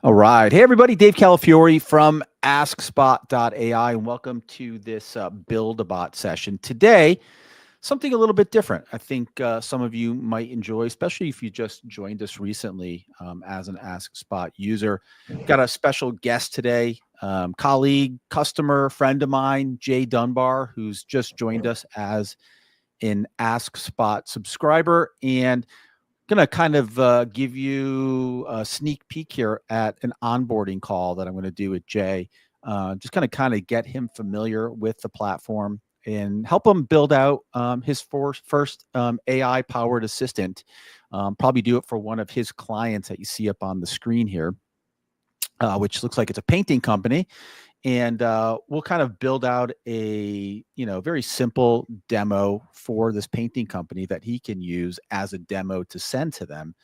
All right. Hey, everybody. Dave Calafiore from AskSpot.ai, and welcome to this Build a Bot session. Today, something a little bit different. I think some of you might enjoy, especially if you just joined us recently as an AskSpot user. Got a special guest today, colleague, customer, friend of mine, Jay Dunbar, who's just joined us as an AskSpot subscriber. And going to kind of give you a sneak peek here at an onboarding call that I'm going to do with Jay. Just kind of get him familiar with the platform and help him build out his first AI powered assistant. Probably do it for one of his clients that you see up on the screen here, which looks like it's a painting company. And we'll kind of build out a very simple demo for this painting company that he can use as a demo to send to them,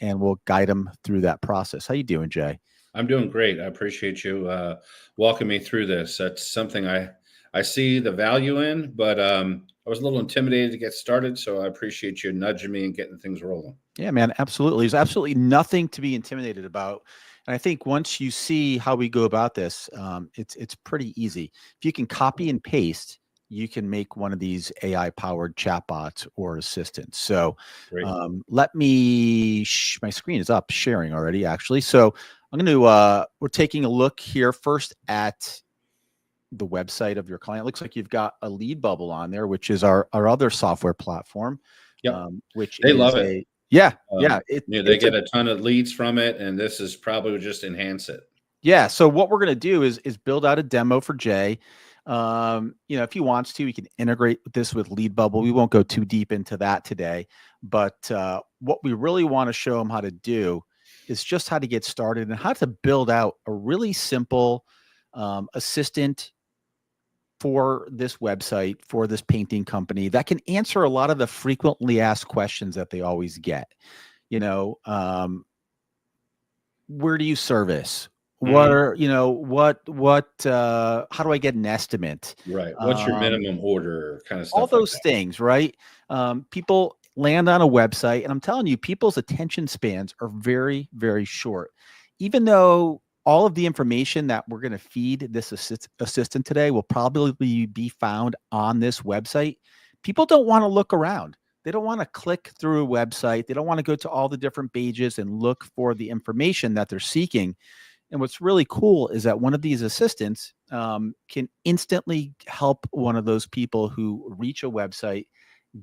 and we'll guide him through that process. How you doing, Jay? I'm doing great. I appreciate you walking me through this. That's something I see the value in, but I was a little intimidated to get started, so I appreciate you nudging me and getting things rolling. Yeah, man, absolutely. There's absolutely nothing to be intimidated about. And I think once you see how we go about this, it's pretty easy. If you can copy and paste, you can make one of these AI-powered chatbots or assistants. So Great. let me, my screen is up, sharing already, actually. So I'm going to, we're taking a look here first at the website of your client. It looks like you've got a lead bubble on there, which is our other software platform, Yep. which They is love it. Yeah. They get a ton of leads from it, and this is probably just enhance it. Yeah. So what we're going to do is build out a demo for Jay. If he wants to, we can integrate this with Lead Bubble. We won't go too deep into that today, but what we really want to show him how to do is just how to get started and how to build out a really simple assistant for this website, for this painting company that can answer a lot of the frequently asked questions that they always get. Where do you service? What are, how do I get an estimate? Right. What's your minimum order kind of stuff? All those things, right? People land on a website, and I'm telling you, people's attention spans are very, very short. Even though all of the information that we're going to feed this assistant today will probably be found on this website, people don't want to look around. They don't want to click through a website. They don't want to go to all the different pages and look for the information that they're seeking. And what's really cool is that one of these assistants can instantly help one of those people who reach a website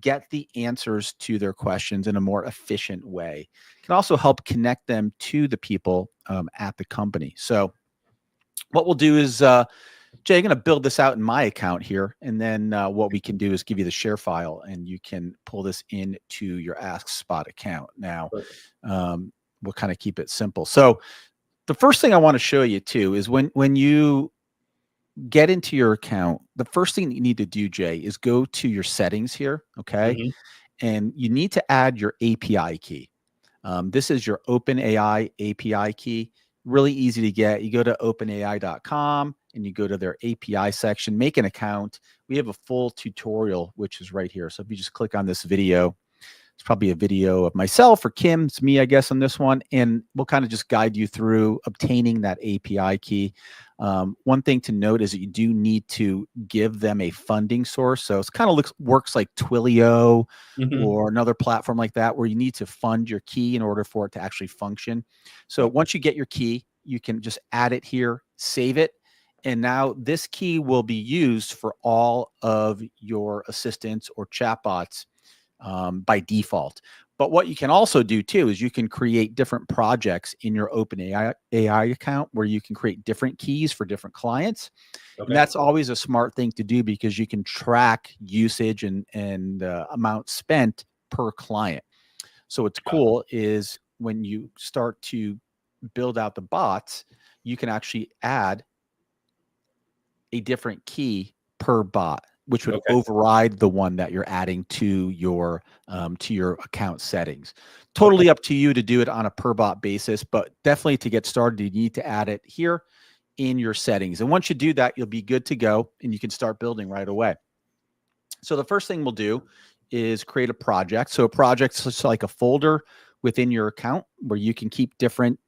get the answers to their questions in a more efficient way. It can also help connect them to the people at the company. So what we'll do is, Jay, I'm going to build this out in my account here. And then what we can do is give you the share file, and you can pull this into your AskSpot account. Now, we'll kind of keep it simple. So the first thing I want to show you too is when you get into your account, the first thing that you need to do, Jay, is go to your settings here, okay? And you need to add your API key. This is your OpenAI API key. Really easy to get. You go to openai.com and you go to their API section, make an account. We have a full tutorial, which is right here. So if you just click on this video, it's probably a video of myself or Kim. It's me, I guess, on this one. And we'll kind of just guide you through obtaining that API key. One thing to note is that you do need to give them a funding source. So it's kind of works like Twilio or another platform like that, where you need to fund your key in order for it to actually function. So once you get your key, you can just add it here, save it. And now this key will be used for all of your assistants or chatbots by default. But what you can also do too is you can create different projects in your OpenAI account where you can create different keys for different clients. And that's always a smart thing to do because you can track usage and amount spent per client. So what's cool is when you start to build out the bots, you can actually add a different key per bot, which would override the one that you're adding to your account settings. Totally up to you to do it on a per bot basis, but definitely to get started, you need to add it here in your settings. And once you do that, you'll be good to go and you can start building right away. So the first thing we'll do is create a project. So a project's just like a folder within your account where you can keep different,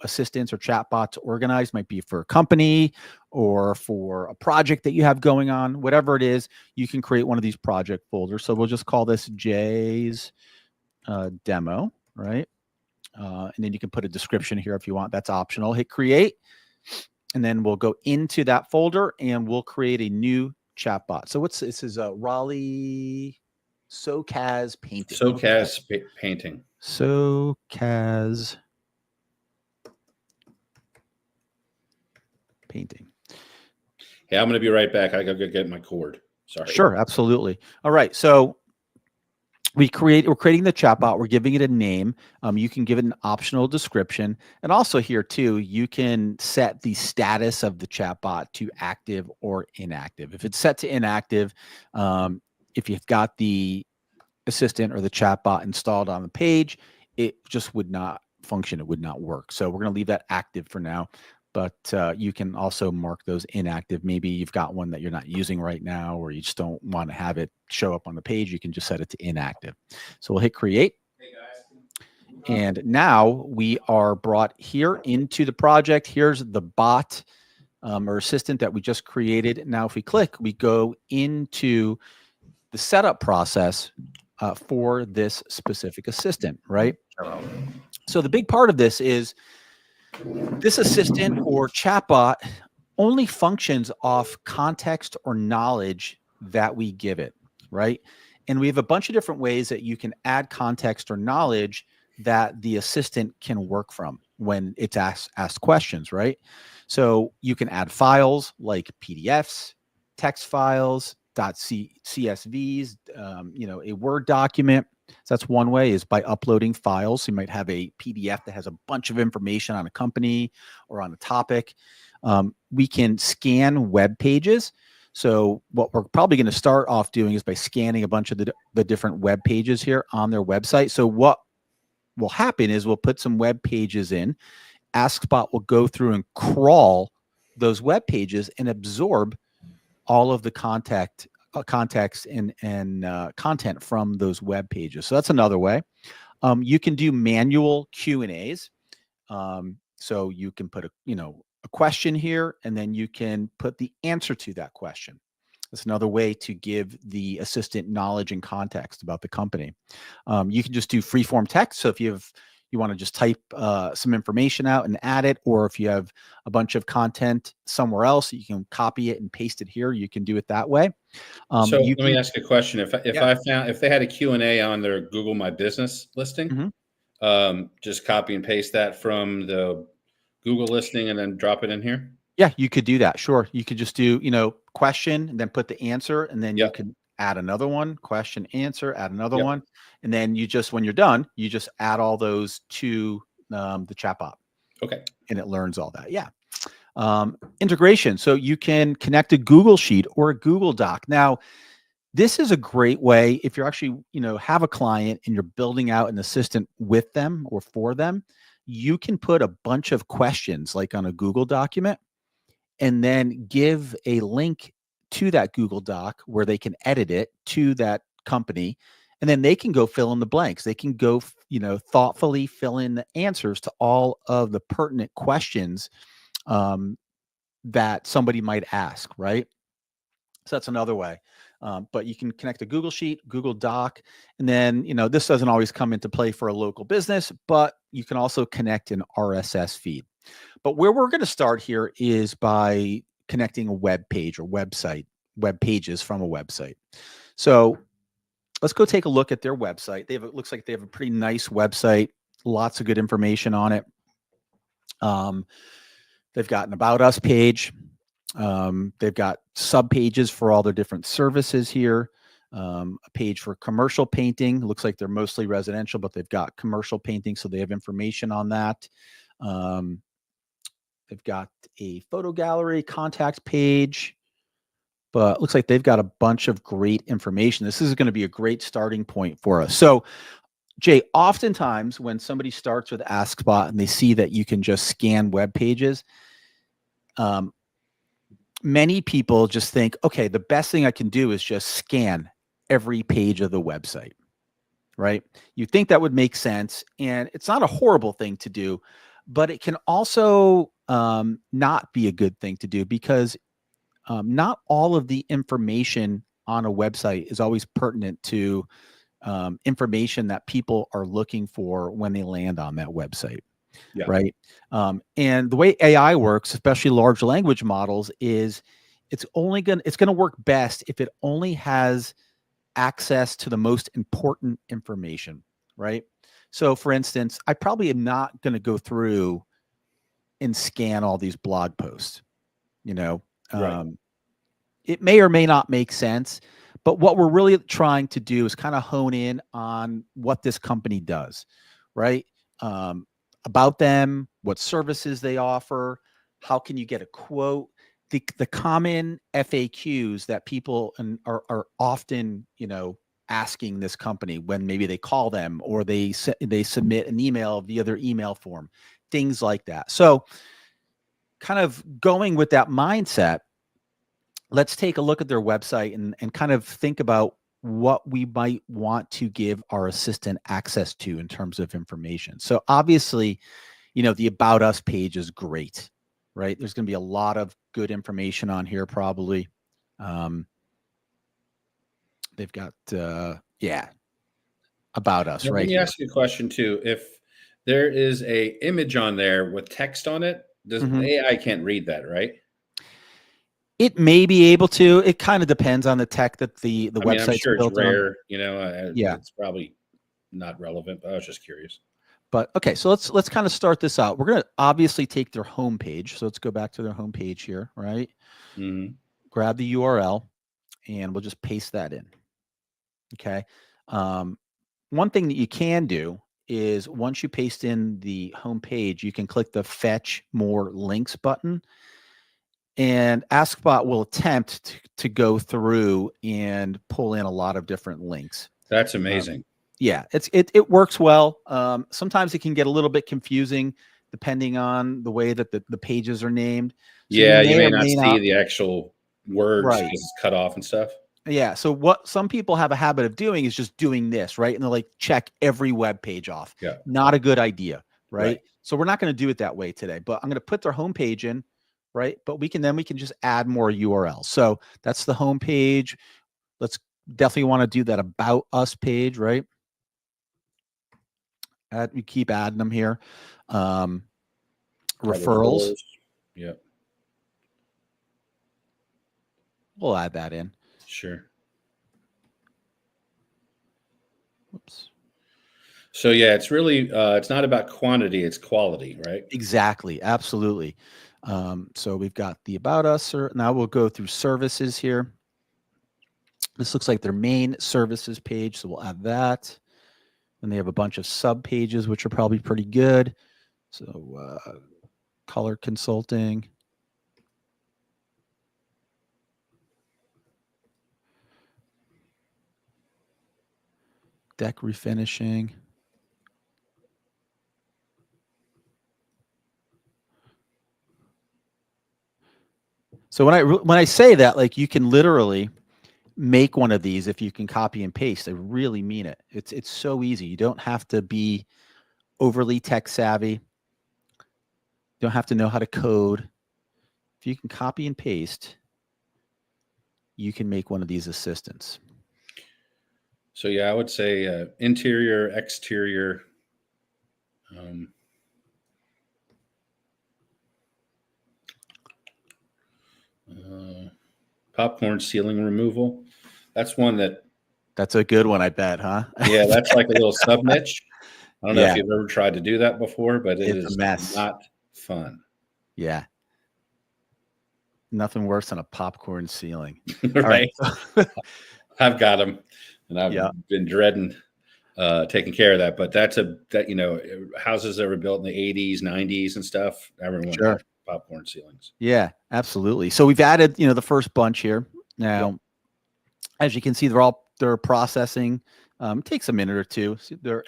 assistants or chatbots organized. Might be for a company or for a project that you have going on, whatever it is. You can create one of these project folders. So we'll just call this Jay's demo, right? And then you can put a description here if you want. That's optional. Hit create, and then we'll go into that folder and we'll create a new chatbot. So this is Raleigh SoCas painting. Painting. SoCas painting. Hey, I'm going to be right back. I got to get my cord. Sorry. Sure, absolutely. All right. So we're creating the chatbot. We're giving it a name. You can give it an optional description. And also here too, you can set the status of the chatbot to active or inactive. If it's set to inactive, if you've got the assistant or the chatbot installed on the page, it just would not function. It would not work. So we're going to leave that active for now. But you can also mark those inactive. Maybe you've got one that you're not using right now, or you just don't want to have it show up on the page. You can just set it to inactive. So we'll hit create. And now we are brought here into the project. Here's the bot or assistant that we just created. Now, if we click, we go into the setup process for this specific assistant, right? So the big part of this is this assistant or chatbot only functions off context or knowledge that we give it, right? And we have a bunch of different ways that you can add context or knowledge that the assistant can work from when it's asked questions, right? So you can add files like PDFs, text files, .csvs, a Word document. So that's one way, is by uploading files. You might have a PDF that has a bunch of information on a company or on a topic. We can scan web pages. So what we're probably going to start off doing is by scanning a bunch of the different web pages here on their website. So what will happen is we'll put some web pages in. AskSpot will go through and crawl those web pages and absorb all of the context and content from those web pages. So that's another way. You can do manual Q&As. So you can put a question here, and then you can put the answer to that question. That's another way to give the assistant knowledge and context about the company. You can just do free-form text. So if you want to just type some information out and add it, or if you have a bunch of content somewhere else, you can copy it and paste it here. You can do it that way. So let me ask you a question. If they had a Q&A on their Google My Business listing, just copy and paste that from the Google listing and then drop it in here? Yeah, you could do that. Sure. You could just do, question and then put the answer, and then you could add another one, question, answer, add another one. And then when you're done, you just add all those to the chatbot. Okay. And it learns all that. Yeah. Integration. So you can connect a Google Sheet or a Google Doc. Now, this is a great way if you're actually, have a client and you're building out an assistant with them or for them. You can put a bunch of questions like on a Google document, and then give a link to that Google Doc where they can edit it to that company, and then they can go fill in the blanks. They can go, thoughtfully fill in the answers to all of the pertinent questions that somebody might ask, right? So that's another way. But you can connect a Google Sheet, Google Doc, and then, this doesn't always come into play for a local business, but you can also connect an RSS feed. But where we're going to start here is by connecting a web page or web pages from a website. So let's go take a look at their website. It looks like they have a pretty nice website, lots of good information on it. They've got an About Us page. They've got sub pages for all their different services here. A page for commercial painting. Looks like they're mostly residential, but they've got commercial painting, so they have information on that. They've got a photo gallery, contact page, but looks like they've got a bunch of great information. This is going to be a great starting point for us. So, Jay, oftentimes when somebody starts with AskSpot and they see that you can just scan web pages, many people just think, okay, the best thing I can do is just scan every page of the website. right? You think that would make sense, and it's not a horrible thing to do, but it can also not be a good thing to do because not all of the information on a website is always pertinent to information that people are looking for when they land on that website. Yeah. Right. And the way AI works, especially large language models, is it's going to work best if it only has access to the most important information. Right. So for instance, I probably am not going to go through and scan all these blog posts, you know, Right. it may or may not make sense, but what we're really trying to do is kind of hone in on what this company does, right? Um, about them, what services they offer, how can you get a quote? The common FAQs that people are often, asking this company when maybe they call them or they submit an email via their email form, things like that. So, kind of going with that mindset, let's take a look at their website and kind of think about what we might want to give our assistant access to in terms of information. So obviously, the About Us page is great, right? There's going to be a lot of good information on here probably. They've got, About Us Now, let right me here. ask you a question too. If there is a image on there with text on it, does Mhm. AI can't read that, right? It may be able to. It kind of depends on the tech that the I mean, I'm website's sure it's built on. rare, Yeah. it's probably not relevant, but I was just curious. But okay, so let's kind of start this out. We're going to obviously take their homepage. So let's go back to their homepage here, right? Hmm. Grab the URL and we'll just paste that in. Okay. One thing that you can do is once you paste in the homepage, you can click the Fetch More Links button, and AskSpot will attempt to go through and pull in a lot of different links. That's Um, amazing. yeah, it works well. Sometimes it can get a little bit confusing depending on the way that the pages are named. So you Yeah, you may may or not may see not. the actual words Right. because it's cut off and stuff. Yeah. So what some people have a habit of doing is just doing this, right? And they're like, check every web page off. Yeah, Not a good idea, right. right? So we're not going to do it that way today, but I'm going to put their homepage in, right? But we can just add more URLs. So that's the homepage. Let's definitely want to do that About Us page, right? We keep adding them here. Um, referrals, Referrals. Yeah, we'll add that in. sure. Whoops. So yeah, it's really it's not about quantity, it's quality, right? Exactly. Absolutely. So we've got the About Us. Now we'll go through services here. This looks like their main services page, so we'll add that. And they have a bunch of sub pages, which are probably pretty good. So color consulting, deck refinishing. So when I say that, like you can literally make one of these if you can copy and paste. I really mean it. It's so easy. You don't have to be overly tech savvy. You don't have to know how to code. If you can copy and paste, you can make one of these assistants. So yeah, I would say interior, exterior. Um, uh, Popcorn ceiling removal. That's one that, That's a good one, I bet, huh? yeah, that's like a little sub niche. I don't know if Yeah, you've ever tried to do that before, but it it's a is mess. not fun. Yeah, nothing worse than a popcorn ceiling. All right. Right? I've got them, and I've Yeah, been dreading taking care of that. But houses that were built in the 80s, 90s, and stuff. Everyone had sure. popcorn ceilings. Yeah, absolutely. So we've added, the first bunch here. Yeah, Now, as you can see, they're processing. It takes a minute or two.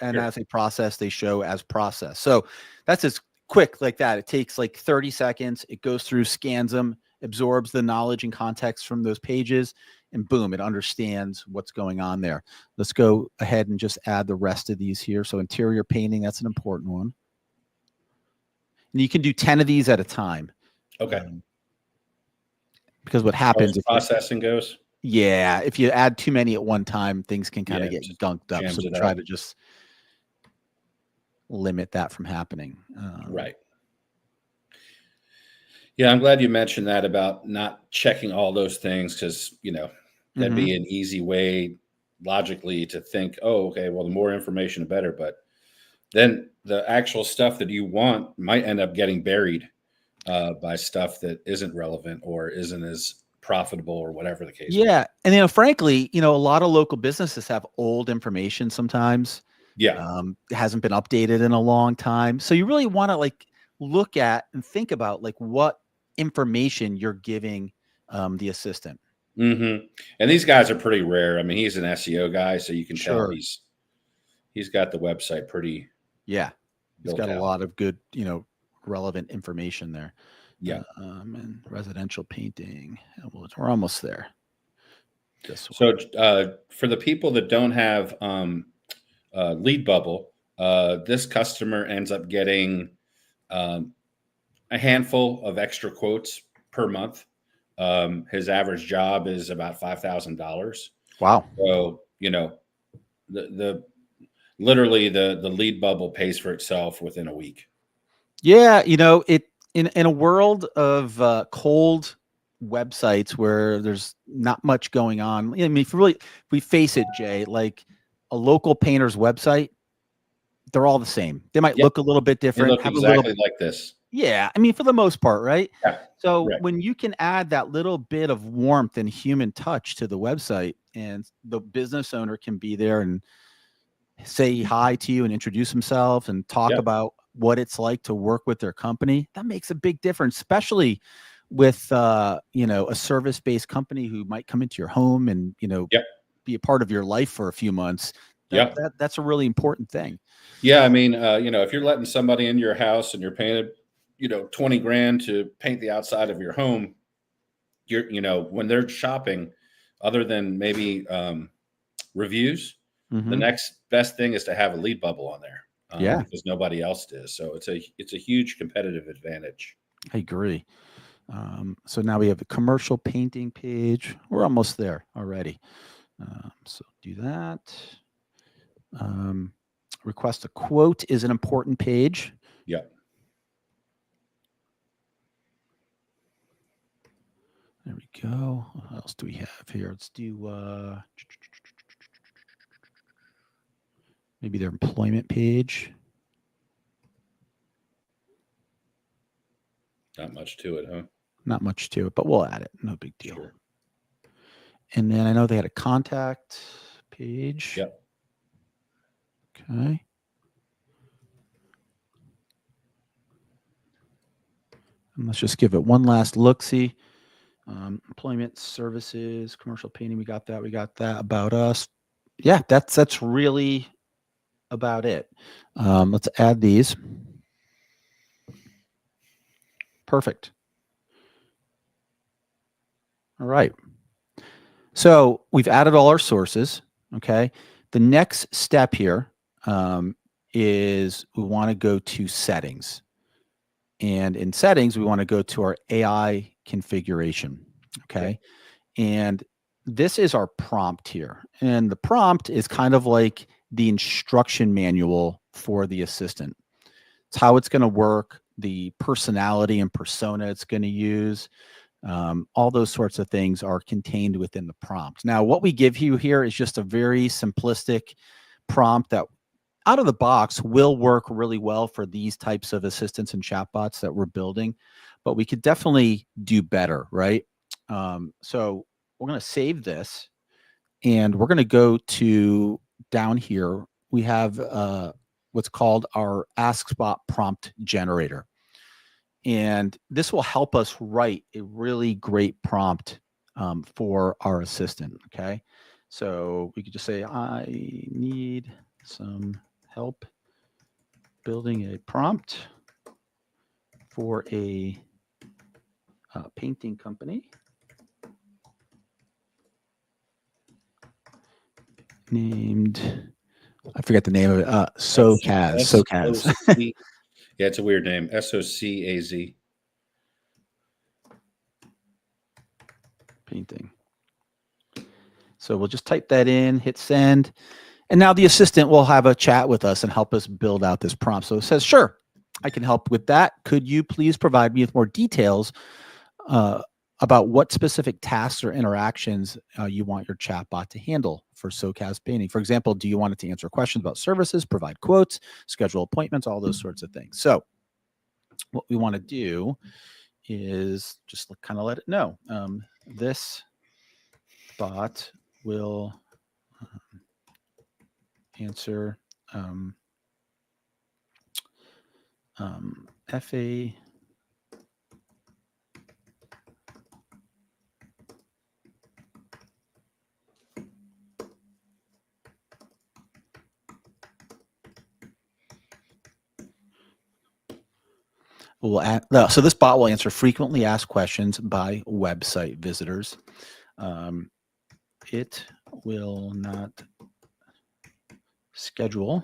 And sure. as they process, they show as processed. So that's as quick like that. It takes like 30 seconds. It goes through, scans them, absorbs the knowledge and context from those pages, and boom, it understands what's going on there. Let's go ahead and just add the rest of these here. So interior painting, that's an important one. And you can do 10 of these at a time. Okay. Because what As happens if processing goes? yeah, if you add too many at one time, things can kind of Yeah, get just gunked up. So jams we it try up. to just limit that from happening. Right. Yeah, I'm glad you mentioned that about not checking all those things because, that'd Mhm. be an easy way logically to think, oh, okay, well, the more information, the better. But then the actual stuff that you want might end up getting buried by stuff that isn't relevant or isn't as profitable or whatever the case may be. Yeah, and frankly, a lot of local businesses have old information sometimes. Yeah. It hasn't been updated in a long time. So you really want to look at and think about what information you're giving the assistant. And these guys are pretty rare. I mean, he's an SEO guy, so you can tell Sure. he's got the website pretty Yeah. He's built got a out. lot of good, relevant information there. Yeah. And residential painting. We're almost there. This So one. for the people that don't have lead bubble, this customer ends up getting um, a handful of extra quotes per month. His average job is about $5,000. Wow. So the literally the lead bubble pays for itself within a week. Yeah, it in a world of cold websites where there's not much going on. I mean, if we face it, Jay, like a local painter's website, they're all the same. They might Yeah, look a little bit they different, look have a little, exactly like this. yeah. I mean, for the most part, right? Yeah, So right. when you can add that little bit of warmth and human touch to the website, and the business owner can be there and say hi to you and introduce himself and talk Yeah, about what it's like to work with their company, that makes a big difference, especially with a service-based company who might come into your home and yeah, be a part of your life for a few months. yeah. That's a really important thing. Yeah, I mean, if you're letting somebody into your house and you're paying, 20 grand to paint the outside of your home, when they're shopping, other than maybe reviews, the Hmm. next best thing is to have a lead bubble on there Yeah, because nobody else does. So it's a huge competitive advantage. I agree. So now we have a commercial painting page. We're almost there already. So do that. Um, request a quote is an important page. Yeah. There we go. What else do we have here? Let's do maybe their employment page. Not much to it, huh? Not much to it, but we'll add it. No big deal. Sure. And then I know they had a contact page. Yep. Okay. And let's just give it one last look. See, employment services, commercial painting. We got that. We got that. About us. Yeah, that's really about it. Let's add these. Perfect. All right. So we've added all our sources. Okay. The next step here is we want to go to settings. And in settings, we want to go to our AI configuration. Okay. And this is our prompt here. And the prompt is kind of like the instruction manual for the assistant. It's how it's going to work, the personality and persona it's going to use. All those sorts of things are contained within the prompt. Now, what we give you here is just a very simplistic prompt that out of the box will work really well for these types of assistants and chatbots that we're building, but we could definitely do better, right? So we're going to save this and we're going to go to down here. We have what's called our AskSpot prompt generator. And this will help us write a really great prompt for our assistant. Okay. So we could just say, I need some help building a prompt for a painting company. named, I forget the name of it. SOCAZ. Yeah, it's a weird name. SOCAZ. Painting. So we'll just type that in, hit send. And now the assistant will have a chat with us and help us build out this prompt. So it says, sure, I can help with that. Could you please provide me with more details about what specific tasks or interactions you want your chatbot to handle for SOCAZ painting? For example, do you want it to answer questions about services, provide quotes, schedule appointments, all those sorts of things? So what we want to do is just kind of let it know. This bot will answer FA so this bot will answer frequently asked questions by website visitors. It will not schedule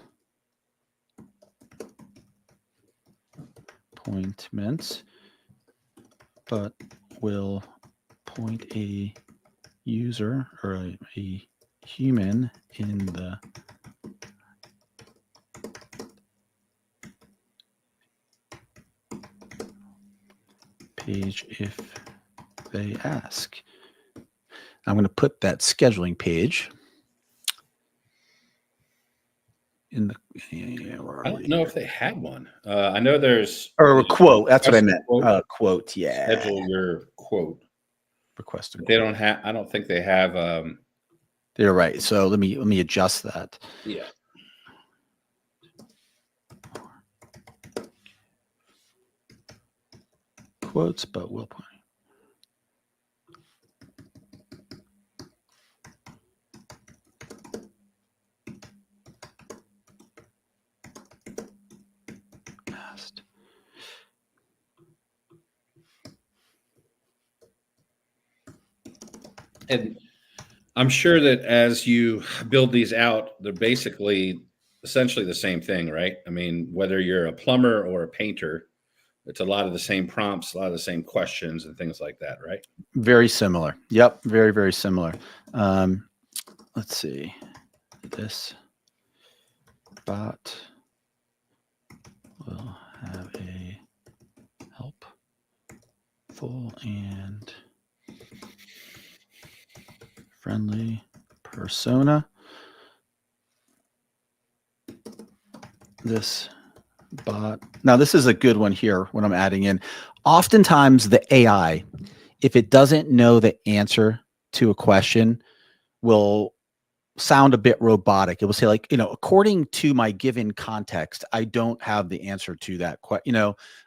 appointments, but will point a user or a human in the page if they ask. I'm going to put that scheduling page in the. I don't know if they had one. I know there's or a quote. That's what I meant. Quote. Yeah. Schedule your quote. Request a quote. They don't have. I don't think they have. You're right. So let me adjust that. Yeah. Quotes, but we'll point. And I'm sure that as you build these out, they're basically essentially the same thing, right? I mean, whether you're a plumber or a painter, it's a lot of the same prompts, a lot of the same questions and things like that, right? Very similar. Yep. Very, very similar. Let's see. This bot will have a helpful and friendly persona. This bot. Now, this is a good one here when I'm adding in. Oftentimes, the AI, if it doesn't know the answer to a question, will sound a bit robotic. It will say like, according to my given context, I don't have the answer to that question,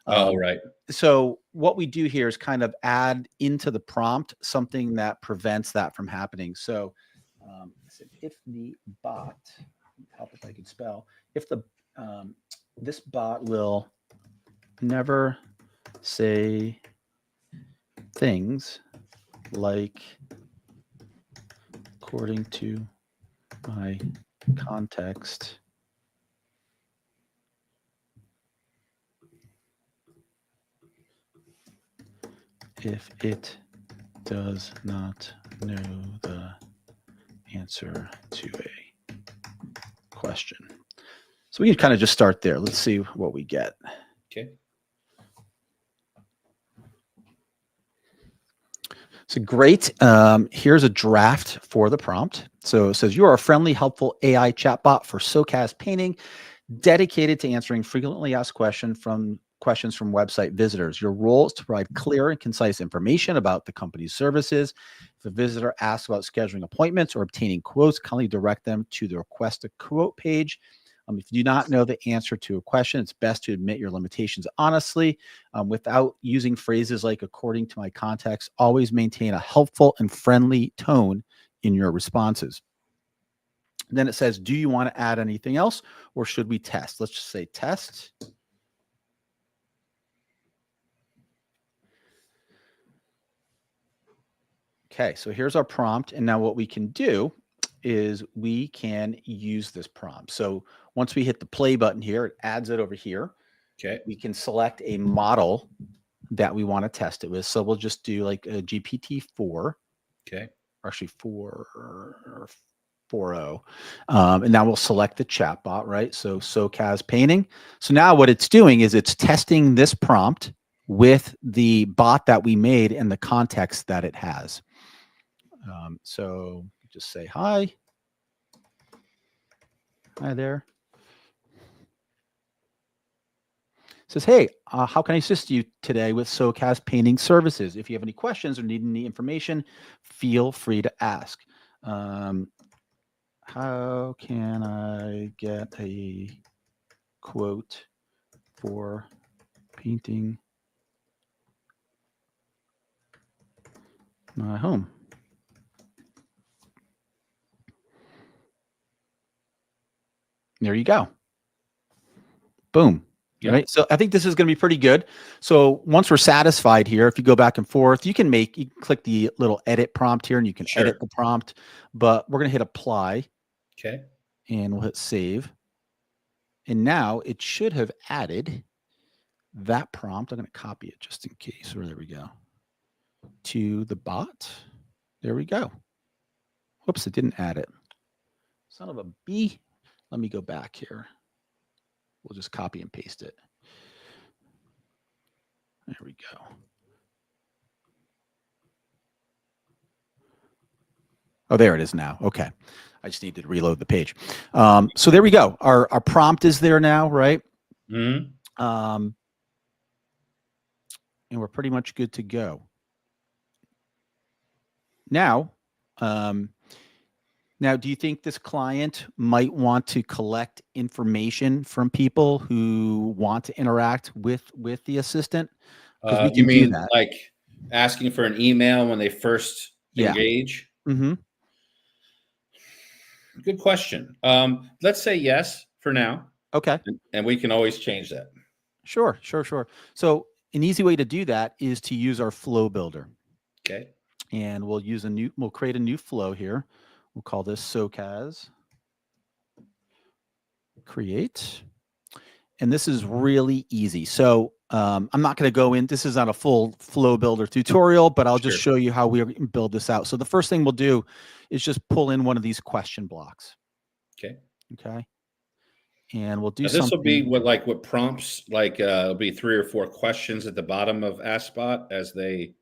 Oh, right. So what we do here is kind of add into the prompt something that prevents that from happening. So if the bot, help if I could spell, if the this bot will never say things like according to my context, if it does not know the answer to a question. So we can kind of just start there. Let's see what we get. Okay. So great. Here's a draft for the prompt. So it says, you are a friendly, helpful AI chatbot for SOCAZ painting, dedicated to answering frequently asked questions from website visitors. Your role is to provide clear and concise information about the company's services. If a visitor asks about scheduling appointments or obtaining quotes, kindly direct them to the request a quote page. If you do not know the answer to a question, it's best to admit your limitations honestly, without using phrases like according to my context. Always maintain a helpful and friendly tone in your responses. Then it says, do you want to add anything else or should we test? Let's just say test. Okay, so here's our prompt. And now what we can do is we can use this prompt. So once we hit the play button here, it adds it over here. Okay. We can select a model that we want to test it with. So we'll just do like a GPT-4. Okay. Actually 4.0. And now we'll select the chatbot, right? So SoCas painting. So now what it's doing is it's testing this prompt with the bot that we made and the context that it has. So just say hi. Hi there. It says, hey, how can I assist you today with SoCas painting services? If you have any questions or need any information, feel free to ask. How can I get a quote for painting my home? There you go. Boom. Yep. Right. So I think this is going to be pretty good. So once we're satisfied here, if you go back and forth, you can click the little edit prompt here and you can edit the prompt, but we're going to hit apply. Okay. And we'll hit save. And now it should have added that prompt. I'm going to copy it just in case. Or there we go. To the bot. There we go. Whoops, it didn't add it. Son of a B. Let me go back here. We'll just copy and paste it. There we go. Oh, there it is now. Okay. I just need to reload the page. So there we go. Our prompt is there now, right? Mm-hmm. And we're pretty much good to go. Now, do you think this client might want to collect information from people who want to interact with the assistant? Because we can You mean do that. like asking for an email when they first engage? Mm-hmm. Good question. Let's say yes for now. Okay. And we can always change that. Sure. So an easy way to do that is to use our flow builder. Okay. And we'll create a new flow here. We'll call this SoCas create. And this is really easy. So I'm not going to go in. This is not a full flow builder tutorial, but I'll just show you how we build this out. So the first thing we'll do is just pull in one of these question blocks. Okay. And we'll do now, something. This will be what prompts, it'll be 3 or 4 questions at the bottom of AskSpot as they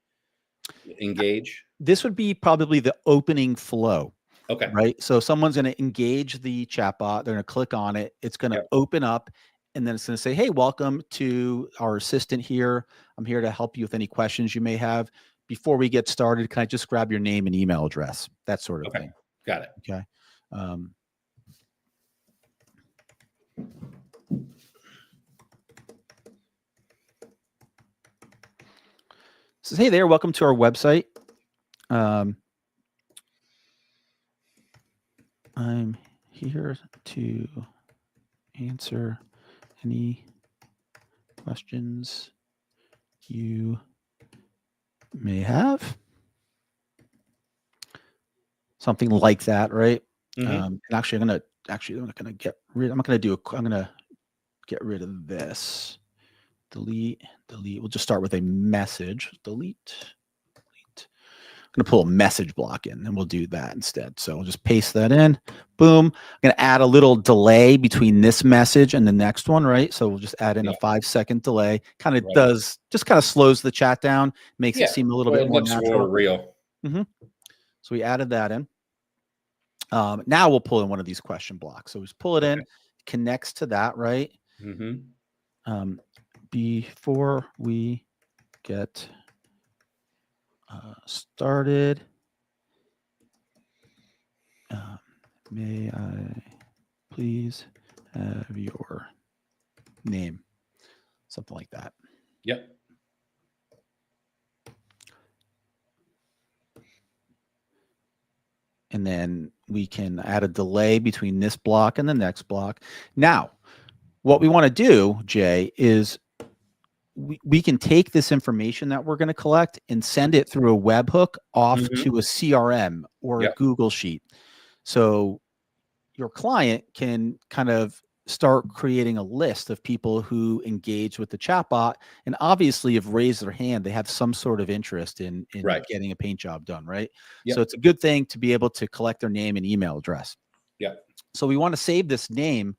engage. This would be probably the opening flow. Okay. Right. So someone's going to engage the chatbot. They're going to click on it. It's going to open up. And then it's going to say, hey, welcome to our assistant here. I'm here to help you with any questions you may have. Before we get started, can I just grab your name and email address? That sort of thing. Got it. Okay. Says, hey there, welcome to our website. I'm here to answer any questions you may have. Something like that, right? Mm-hmm. And actually, I'm not gonna get rid of this. Delete. We'll just start with a message. Delete. I'm going to pull a message block in and we'll do that instead. So we'll just paste that in. Boom. I'm going to add a little delay between this message and the next one, right? So we'll just add in a 5-second delay. Kind of slows the chat down, makes it seem a little bit more natural. More real. Mm-hmm. So we added that in. Now we'll pull in one of these question blocks. So we just pull it in, connects to that, right? Mm-hmm. Before we get started, may I please have your name? Something like that. Yep. And then we can add a delay between this block and the next block. Now, what we want to do, Jay, is we can take this information that we're going to collect and send it through a webhook off to a CRM or a Google Sheet. So your client can kind of start creating a list of people who engage with the chatbot and obviously have raised their hand. They have some sort of interest in Right. getting a paint job done, right? Yep. So it's a good thing to be able to collect their name and email address. Yeah. So we want to save this name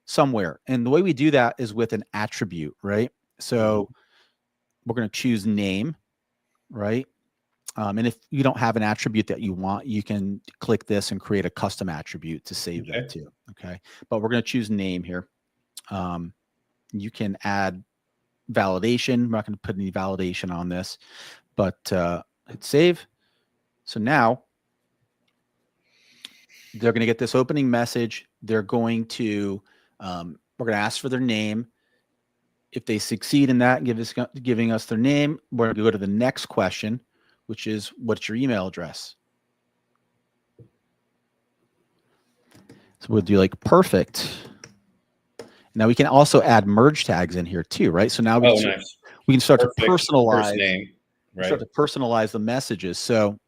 somewhere. And the way we do that is with an attribute, right? So we're going to choose name, right? And if you don't have an attribute that you want, you can click this and create a custom attribute to save that too. Okay. But we're going to choose name here. You can add validation. I'm not going to put any validation on this, but hit save. So now they're going to get this opening message. They're going to, we're going to ask for their name. If they succeed in that and giving us their name, we're going to go to the next question, which is, what's your email address? So we'll do like perfect. Now we can also add merge tags in here too, right? So now we can start to personalize. Name, right? Start to personalize the messages. So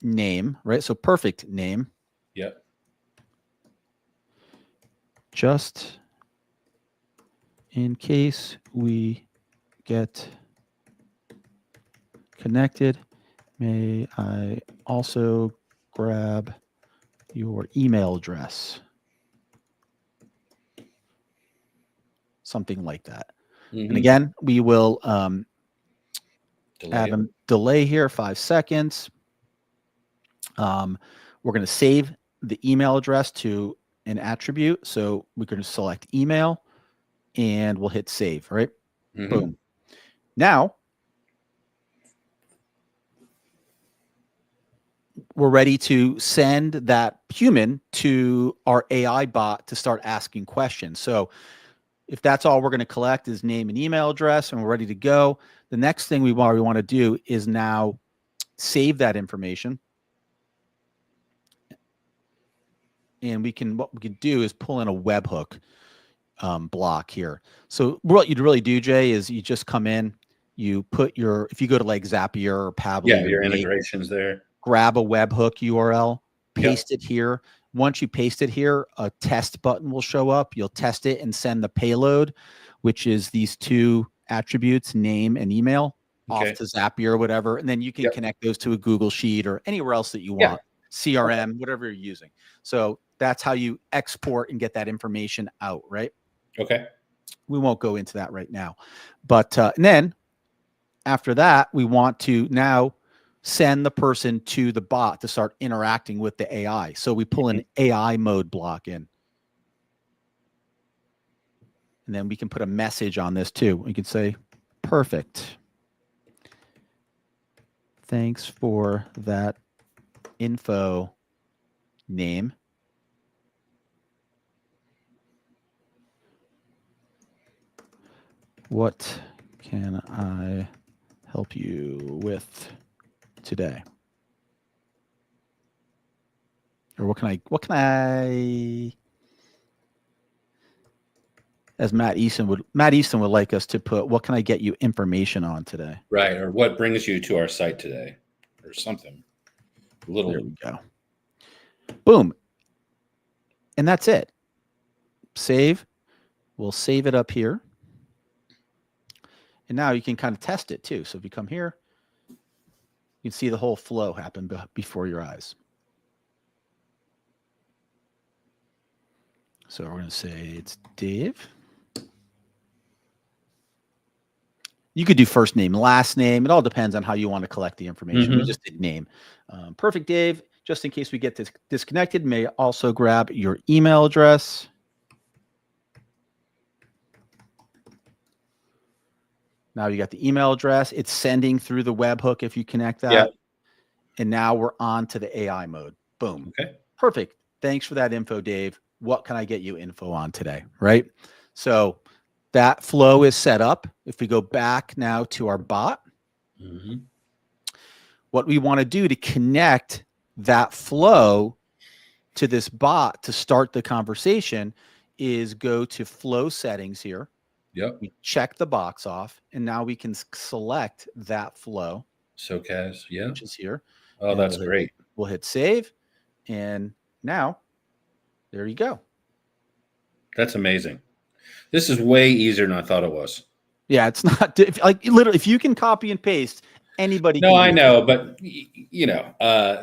name, right? So perfect name. Yep. Just in case we get connected, may I also grab your email address? Something like that. And again, we will add a delay here, 5 seconds. We're going to save the email address to an attribute. So we're going to select email and we'll hit save, right? Boom. Now we're ready to send that human to our AI bot to start asking questions. So if that's all we're going to collect is name and email address and we're ready to go, the next thing we want to do is now save that information. And what we can do is pull in a webhook block here. So what you'd really do, Jay, is you just come in, you put if you go to like Zapier or Pabbly, your integrations there, grab a webhook URL, paste it here. Once you paste it here, a test button will show up. You'll test it and send the payload, which is these 2 attributes, name and email, off to Zapier or whatever. And then you can connect those to a Google Sheet or anywhere else that you want, CRM, whatever you're using. So that's how you export and get that information out, right? Okay. We won't go into that right now. But and then after that, we want to now send the person to the bot to start interacting with the AI. So we pull an AI mode block in. And then we can put a message on this too. We can say, perfect. Thanks for that info, name. What can I help you with today? Or what can I, as Matt Easton would like us to put, what can I get you information on today? Right. Or what brings you to our site today or something. There we go. Boom. And that's it. Save. We'll save it up here. And now you can kind of test it too. So if you come here, you can see the whole flow happen before your eyes. So we're going to say it's Dave. You could do first name, last name. It all depends on how you want to collect the information. We just did name. Perfect, Dave. Just in case we get disconnected, may also grab your email address. Now you got the email address. It's sending through the webhook if you connect that. Yep. And now we're on to the AI mode. Boom. Okay. Perfect. Thanks for that info, Dave. What can I get you info on today? Right. So that flow is set up. If we go back now to our bot, what we want to do to connect that flow to this bot to start the conversation is go to flow settings here. Yep. We check the box off, and now we can select that flow. SoCas, yeah. Which is here. Oh, that's great. We'll hit save. And now there you go. That's amazing. This is way easier than I thought it was. Yeah, it's not like literally if you can copy and paste, anybody No, can I do know, but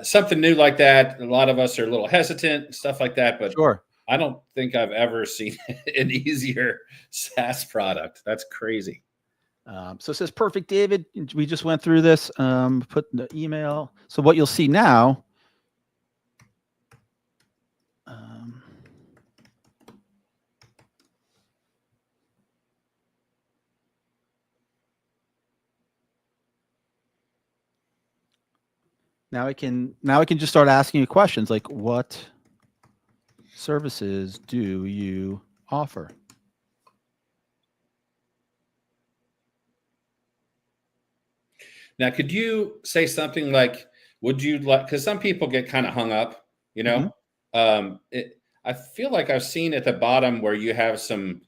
something new like that, a lot of us are a little hesitant, stuff like that, it. but Sure. I don't think I've ever seen an easier SaaS product. That's crazy. So it says perfect, David. We just went through this. Put the email. So what you'll see now. Now I can just start asking you questions like, what services do you offer? Now, could you say something like, would you like, because some people get kind of hung up, Mhm. I feel like I've seen at the bottom where you have some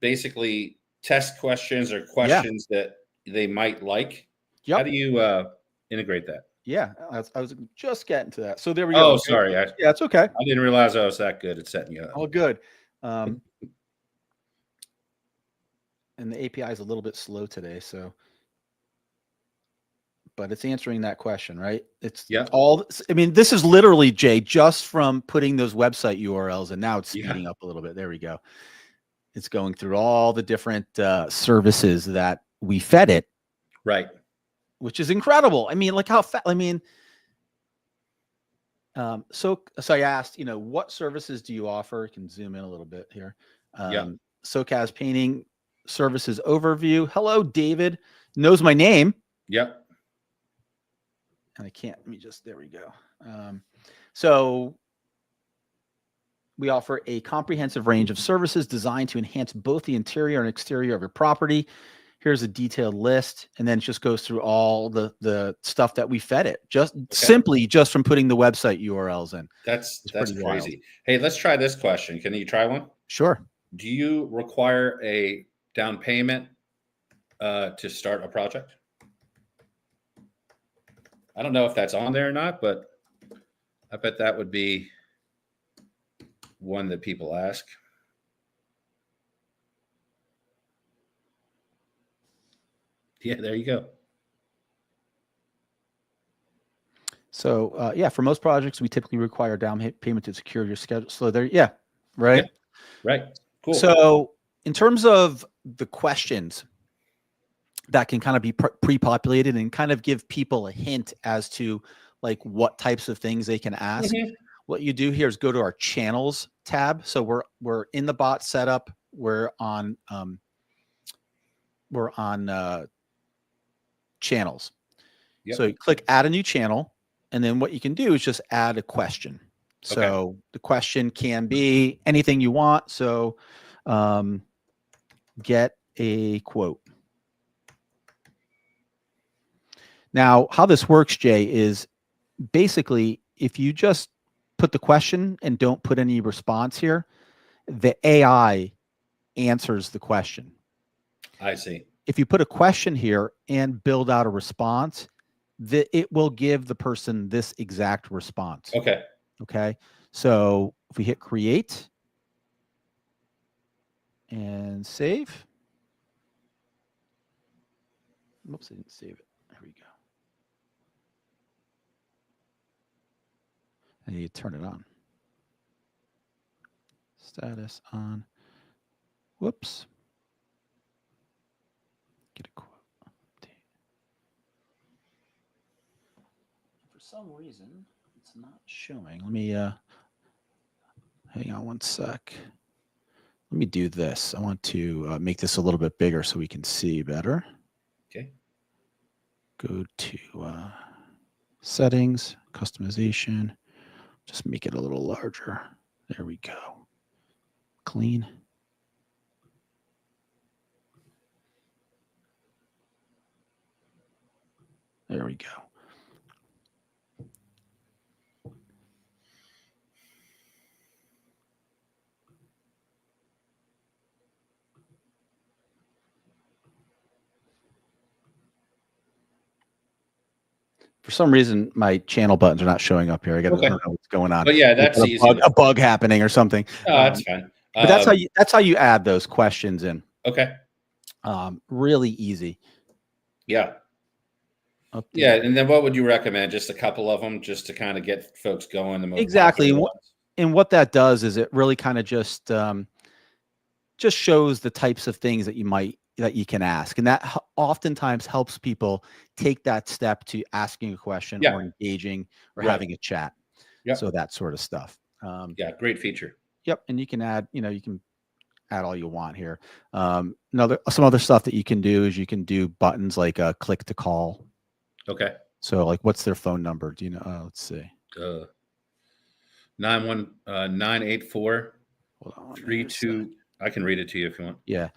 basically test questions or Yeah. questions that they might like. How Yep. do you integrate that? Yeah. I was just getting to that. So there we go. Oh, Okay. sorry. Yeah, it's okay. I didn't realize I was that good at setting you up. All good. And the API is a little bit slow today, so but it's answering that question, right? It's Yeah. all, I mean, this is literally, Jay, just from putting those website URLs, and now it's Yeah. speeding up a little bit. There we go. It's going through all the different services that we fed it, Right. which is incredible. I mean, like how fast, I mean, so I asked, what services do you offer? I can zoom in a little bit here. Yeah. SoCAS painting services overview. Hello, David. Knows my name. Yep. And I can't, let me just, there we go. So we offer a comprehensive range of services designed to enhance both the interior and exterior of your property. Here's a detailed list, and then it just goes through all the stuff that we fed it, simply just from putting the website URLs in. That's pretty wild. crazy. Hey, let's try this question. Can you try one? Sure. Do you require a down payment to start a project? I don't know if that's on there or not, but I bet that would be one that people ask. Yeah, there you go. So yeah, for most projects, we typically require down payment to secure your schedule. So there, yeah, right. Yeah, right. Cool. So in terms of the questions that can kind of be pre-populated and kind of give people a hint as to like what types of things they can ask. Mhm. What you do here is go to our channels tab. So we're in the bot setup. We're on channels. Yep. So you click add a new channel, and then what you can do is just add a question. So the question can be anything you want. So get a quote. Now, how this works, Jay, is basically if you just put the question and don't put any response here, the AI answers the question. I see. If you put a question here and build out a response, it will give the person this exact response. Okay. Okay. So if we hit create and save. Oops, I didn't save it. There we go. I need to turn it on. Status on. Whoops. Get a quote. Update. For some reason, it's not showing. Let me hang on one sec. Let me do this. I want to make this a little bit bigger so we can see better. Okay. Go to settings, customization. Just make it a little larger. There we go. Clean. There we go. For some reason, my channel buttons are not showing up here. I Okay. don't know what's going on. But yeah, We've that's got easy. a bug happening or something. That's fine. But that's how you add those questions in. Okay. Really easy. Yeah. Update. Yeah. And then what would you recommend? Just a couple of them just to kind of get folks going. The most Exactly. popular ones? And what that does is it really kind of just shows the types of things that you can ask. And that oftentimes helps people take that step to asking a question Yeah. or engaging or Right. having a chat. Yep. So that sort of stuff. Yeah. Great feature. Yep. And you can add, you can add all you want here. Some other stuff that you can do is you can do buttons like click to call. Okay. So like, what's their phone number? Do you know? Let's see. 984 Hold on, 32. I can read it to you if you want. Yeah.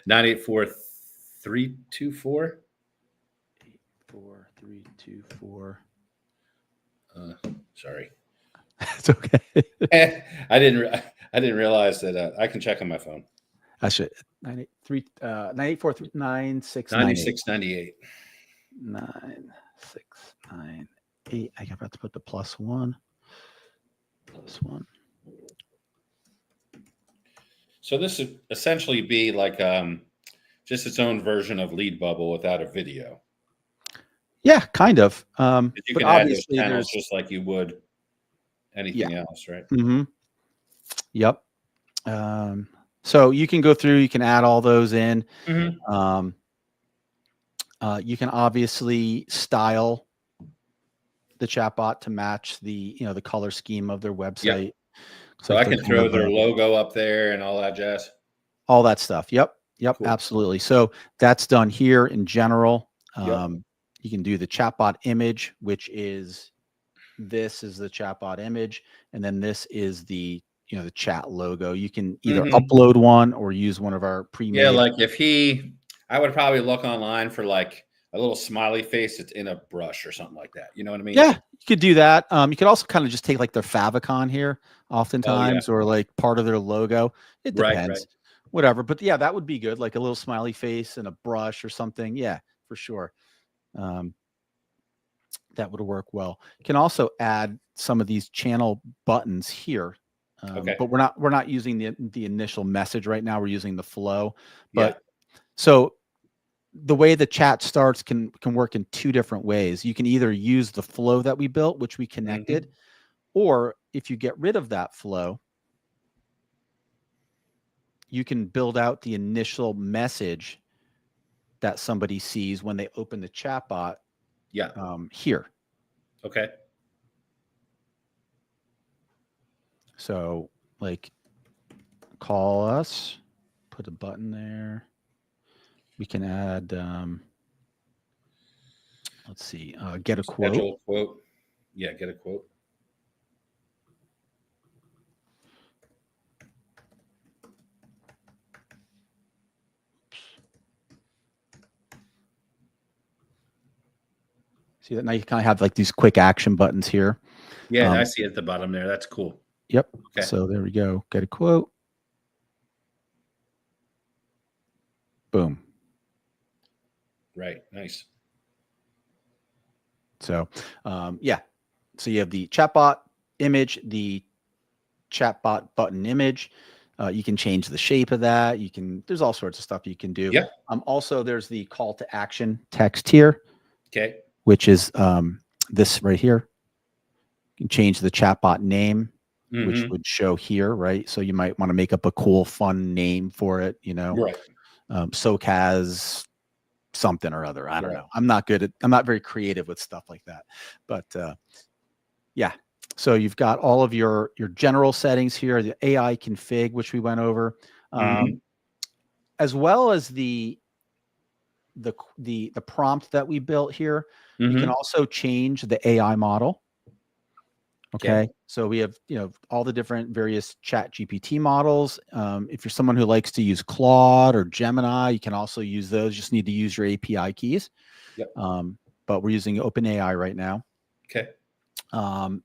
984 324 4324. Sorry. It's okay. I didn't realize that I can check on my phone. I should 984 9698. 9698. I forgot to put the +1. +1. So this would essentially be like just its own version of Lead Bubble without a video. Yeah, kind of. You but can add those obviously channels there's just like you would anything else, right? Mm-hmm. Yep. So you can go through, you can add all those in. Mm-hmm. You can obviously style the chatbot to match the color scheme of their website. Yep. So I can throw their logo up there and all that jazz. All that stuff. Yep. Cool. Absolutely. So that's done here in general. Yep. You can do the chatbot image, which is this is the chatbot image, and then this is the the chat logo. You can either upload one or use one of our pre-made. Yeah, like I would probably look online for like a little smiley face that's in a brush or something like that. You know what I mean? Yeah, you could do that. You could also kind of just take like their favicon here, oftentimes, or like part of their logo. It depends, right. Whatever. But yeah, that would be good, like a little smiley face and a brush or something. Yeah, for sure. That would work well. You can also add some of these channel buttons here. But we're not using the initial message right now. We're using the flow. But so the way the chat starts can work in two different ways. You can either use the flow that we built, which we connected, or if you get rid of that flow, you can build out the initial message that somebody sees when they open the chatbot. Yeah. Here. Okay. So like call us, put a button there. We can add, let's see, get a quote. Schedule a quote. Yeah, get a quote. See that now you kind of have like these quick action buttons here. Yeah, I see it at the bottom there. That's cool. Yep. Okay. So there we go. Get a quote. Boom. Right. Nice. So, yeah. So you have the chatbot image, the chatbot button image. You can change the shape of that. There's all sorts of stuff you can do. Yeah. Also, there's the call to action text here. Okay. Which is this right here. You can change the chatbot name, which would show here, right? So you might want to make up a cool, fun name for it, Right. SoCas something or other. I don't know. I'm not very creative with stuff like that. But yeah. So you've got all of your general settings here, the AI config, which we went over, as well as the prompt that we built here. You can also change the AI model. Okay. So we have, all the different various chat GPT models. If you're someone who likes to use Claude or Gemini, you can also use those. You just need to use your API keys. Yep. But we're using OpenAI right now. Okay.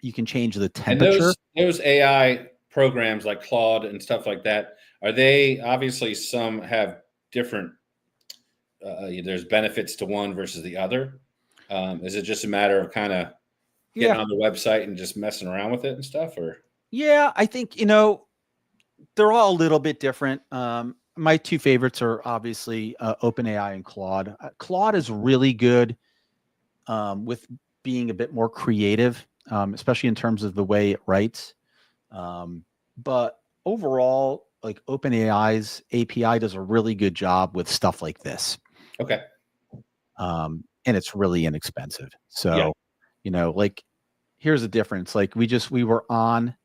You can change the temperature. And those AI programs like Claude and stuff like that, are they obviously some have different, there's benefits to one versus the other? Is it just a matter of kind of getting Yeah. on the website and just messing around with it and stuff, or? Yeah. I think, you know, they're all a little bit different. My two favorites are obviously OpenAI and Claude. Claude is really good with being a bit more creative, especially in terms of the way it writes. But overall, like OpenAI's API does a really good job with stuff like this. Okay. And it's really inexpensive. Yeah. So, you know, like here's the difference. Like we were on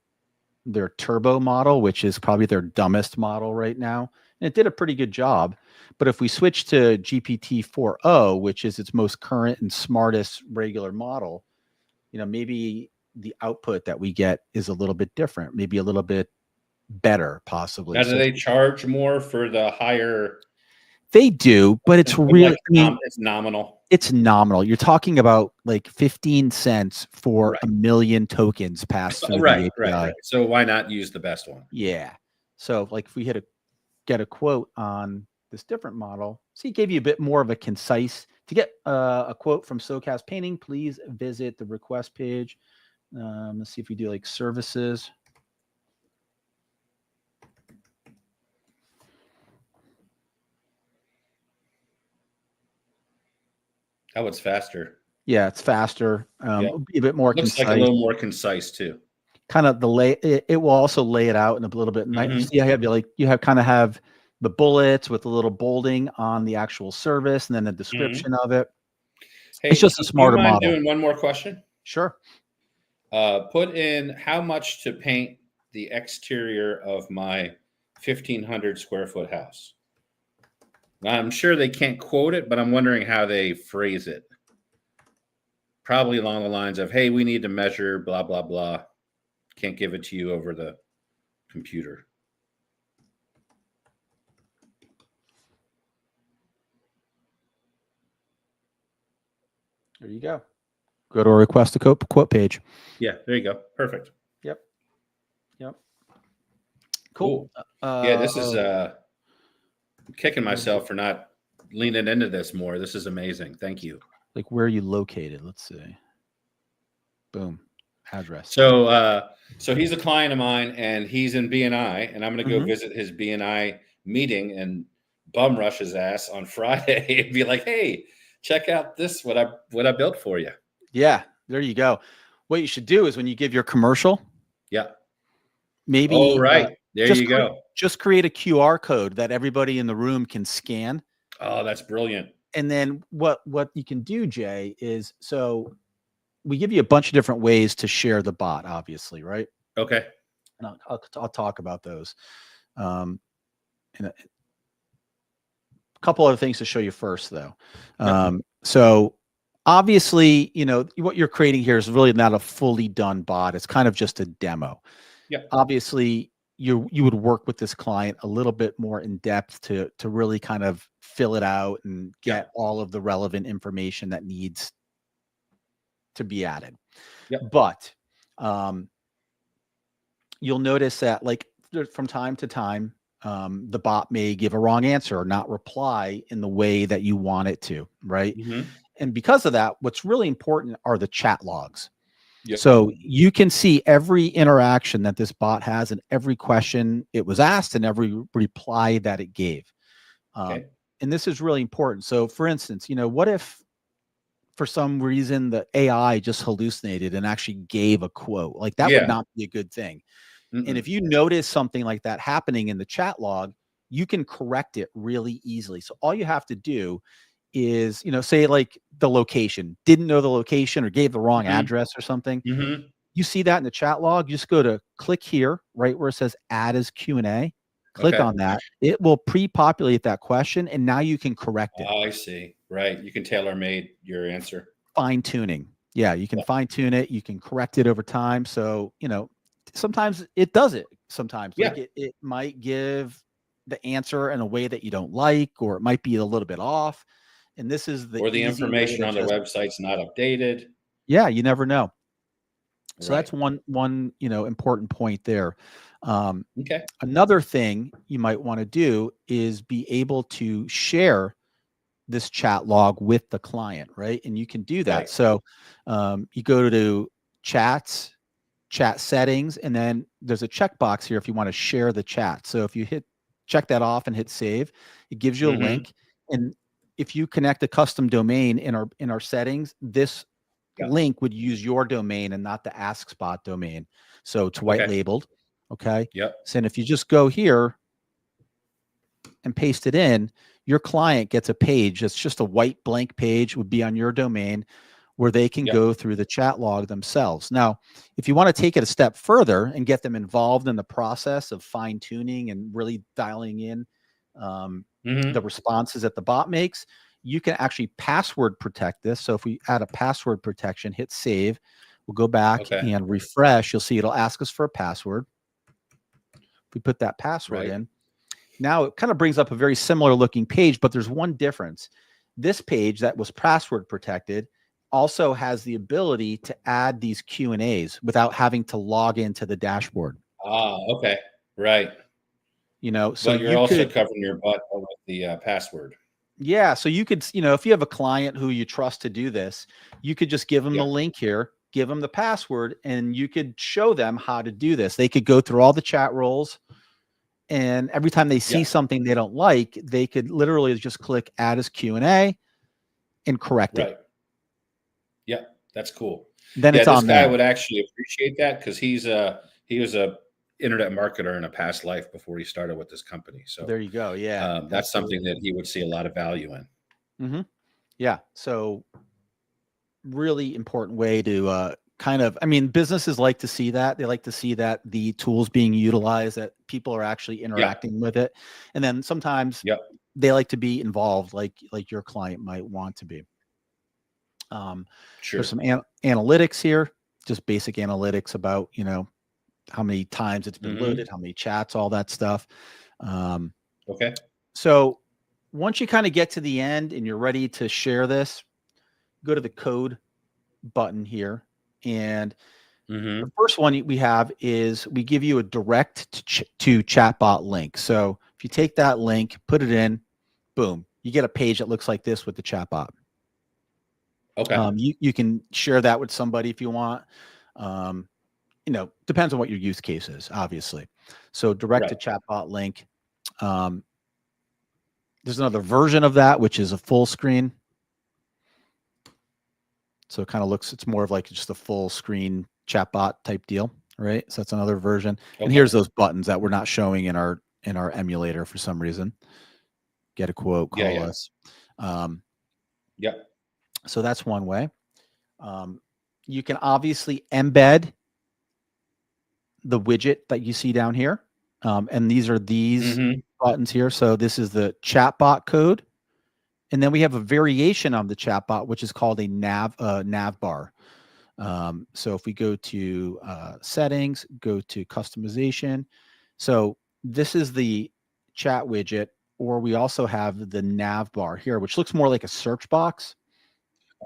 their turbo model, which is probably their dumbest model right now. And it did a pretty good job. But if we switch to GPT 4.0, which is its most current and smartest regular model, you know, maybe the output that we get is a little bit different, maybe a little bit better, possibly. Now, do So they charge more for the higher? they do, but it's really, Like I mean, it's nominal. it's nominal. You're talking about like 15 cents for Right. a million tokens passed through Right. the API. Right. So why not use the best one? Yeah. So like if we get a quote on this different model, so he gave you a bit more of a concise, to get a quote from SoCast Painting, please visit the request page. Let's see if we do like services. That one's faster. Yeah, it's faster. Yeah. It'll be a bit more Looks concise. like a little more concise too. Kind of it will also lay it out in a little bit. Mhm. See, I have have the bullets with a little bolding on the actual service and then a description of it. Hey, It's just a do you smarter mind model. doing one more question? Sure. Put in how much to paint the exterior of my 1,500 square foot house. Now, I'm sure they can't quote it, but I'm wondering how they phrase it. Probably along the lines of, hey, we need to measure blah, blah, blah. Can't give it to you over the computer. There you go. Go to a request to quote page. Yeah, there you go. Perfect. Yep. Cool. Yeah, this is I'm kicking myself for not leaning into this more. This is amazing. Thank you. Like, where are you located? Let's see. Boom. Address. So so he's a client of mine and he's in BNI, and I'm gonna go Mhm. visit his BNI meeting and bum rush his ass on Friday and be like, hey, check out this what I built for you. Yeah, there you go. What you should do is when you give your commercial, Yeah. maybe Oh, right. There just you go. just create a QR code that everybody in the room can scan. Oh, that's brilliant. And then what you can do, Jay, is so we give you a bunch of different ways to share the bot, obviously, right? Okay. And I'll talk about those. And a couple other things to show you first, though. So obviously, you know, what you're creating here is really not a fully done bot. It's kind of just a demo. Yeah. Obviously, you would work with this client a little bit more in depth to really kind of fill it out and get all of the relevant information that needs to be added. Yep. But you'll notice that like from time to time, the bot may give a wrong answer or not reply in the way that you want it to, right? Mm-hmm. And because of that, what's really important are the chat logs. Yep. So you can see every interaction that this bot has and every question it was asked and every reply that it gave. Okay. And this is really important. So for instance, you know, what if for some reason the AI just hallucinated and actually gave a quote? Like that would not be a good thing. Mm-mm. And if you notice something like that happening in the chat log, you can correct it really easily. So all you have to do is, you know, say like the location, didn't know the location or gave the wrong address or something. Mm-hmm. You see that in the chat log, you just go to click here, right where it says add as Q&A. Click on that. It will pre-populate that question, and now you can correct it. Oh, I see. Right. You can tailor-made your answer. Fine tuning. Yeah, you can fine tune it. You can correct it over time. So, you know, sometimes it does it. Sometimes like it might give the answer in a way that you don't like, or it might be a little bit off. And this is the information on the website's not updated. Yeah, you never know. So that's one you know important point there. Another thing you might want to do is be able to share this chat log with the client, right? And you can do that. Right. So you go to chats, chat settings, and then there's a checkbox here if you want to share the chat. So if you check that off and hit save, it gives you a Mm-hmm. link. And if you connect a custom domain in our settings, this Yeah. link would use your domain and not the AskSpot domain. So it's white Okay. labeled. Okay. Yep. So if you just go here and paste it in, your client gets a page that's just a white blank page, would be on your domain, where they can Yep. go through the chat log themselves. Now, if you want to take it a step further and get them involved in the process of fine tuning and really dialing in Mm-hmm. the responses that the bot makes, you can actually password protect this. So if we add a password protection, hit save, we'll go back Okay. and refresh. You'll see it'll ask us for a password. If we put that password Right. in, now it kind of brings up a very similar looking page, but there's one difference. This page that was password protected also has the ability to add these Q&As without having to log into the dashboard. Okay. Right. So But you're you also could, covering your butt with the password. yeah, so you could, if you have a client who you trust to do this, you could just give them the Yeah. link here, give them the password, and you could show them how to do this. They could go through all the chat roles, and every time they see Yeah. something they don't like, they could literally just click add as Q&A and correct it. Right. Yeah. That's cool. Then Yeah. it's This on guy them. would actually appreciate that because he was a internet marketer in a past life before he started with this company. So There you go. Yeah, that's something absolutely. that he would see a lot of value in. Hmm. Yeah. So really important way to businesses like to see that. They like to see that the tools being utilized, that people are actually Yeah. interacting with it. And then sometimes Yep. they like to be involved, like your client might want to be. There's Sure. some analytics here, just basic analytics about, how many times it's been Mm-hmm. loaded, how many chats, all that stuff. Um, Okay. so once you kind of get to the end and you're ready to share this, go to the code button here. And Mm-hmm. the first one we have is we give you a direct to chatbot link. So if you take that link, put it in, boom, you get a page that looks like this with the chatbot. Okay. You can share that with somebody if you want. Depends on what your use case is, obviously. So direct to Right. chatbot link. Um, there's another version of that, which is a full screen. So it kind of looks, it's more of like just a full screen chatbot type deal, right? So that's another version. And Okay. here's those buttons that we're not showing in our emulator for some reason. Get a quote, Yeah. call Yeah. us. Um, Yep. so that's one way. You can obviously embed the widget that you see down here. And these are these Mm-hmm. buttons here. So this is the chatbot code. And then we have a variation on the chatbot, which is called a nav bar. So if we go to settings, go to customization. So this is the chat widget, or we also have the nav bar here, which looks more like a search box.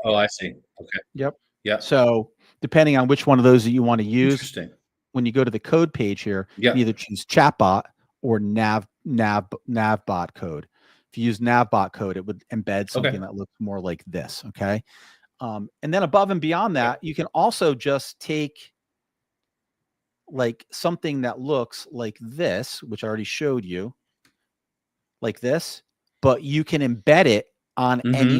Oh, I see. Okay. Yep. Yep. So depending on which one of those that you want to use, Interesting. when you go to the code page here, you can Yep. either choose chatbot or navbot code. If you use navbot code, it would embed something Okay. that looks more like this. Okay. And then above and beyond Okay. that, you can also just take like something that looks like this, which I already showed you, like this, but you can embed it on Mm-hmm.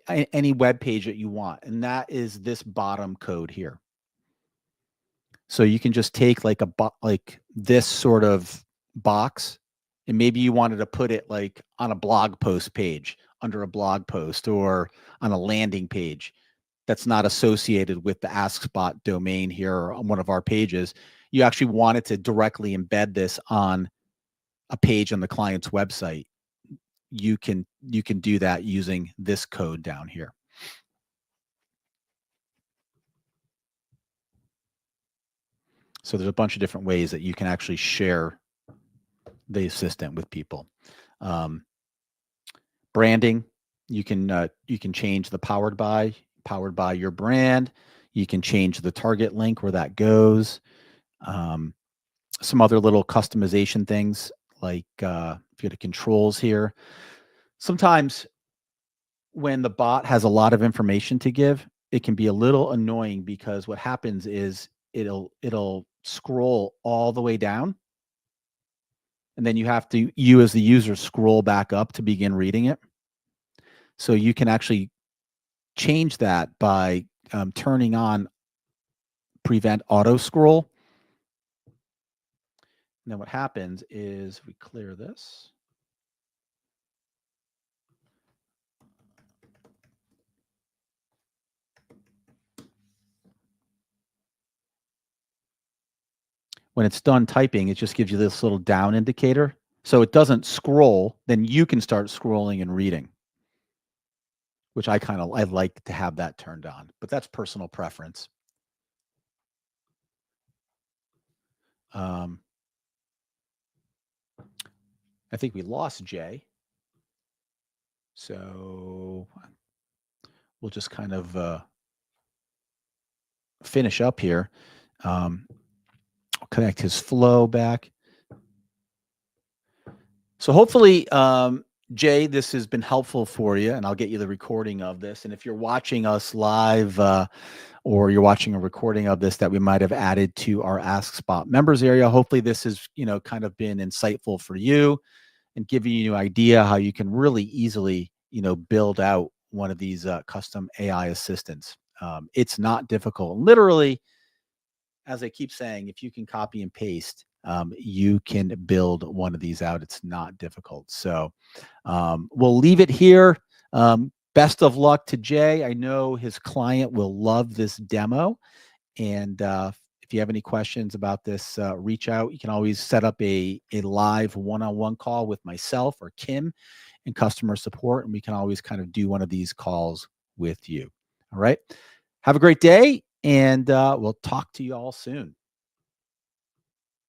any web page that you want. And that is this bottom code here. So you can just take like like this sort of box, and maybe you wanted to put it like on a blog post page, under a blog post, or on a landing page that's not associated with the AskSpot domain here on one of our pages. You actually wanted to directly embed this on a page on the client's website. You can do that using this code down here. So there's a bunch of different ways that you can actually share the assistant with people. Branding, you can change the powered by your brand. You can change the target link where that goes. Some other little customization things like if you go to controls here, sometimes when the bot has a lot of information to give, it can be a little annoying because what happens is it'll scroll all the way down, and then you as the user scroll back up to begin reading it. So you can actually change that by turning on prevent auto scroll. And then what happens is we clear this. When it's done typing, it just gives you this little down indicator. So it doesn't scroll, then you can start scrolling and reading, which I like to have that turned on, but that's personal preference. I think we lost Jay. So we'll just kind of finish up here. Connect his flow back. So hopefully, Jay, this has been helpful for you, and I'll get you the recording of this. And if you're watching us live or you're watching a recording of this that we might have added to our AskSpot members area, hopefully this has, kind of been insightful for you and giving you an idea how you can really easily, build out one of these custom AI assistants. It's not difficult. Literally, as I keep saying, if you can copy and paste, you can build one of these out. It's not difficult. So we'll leave it here. Best of luck to Jay. I know his client will love this demo. And if you have any questions about this, reach out. You can always set up a live one-on-one call with myself or Kim in customer support, and we can always kind of do one of these calls with you. All right. Have a great day, and we'll talk to you all soon.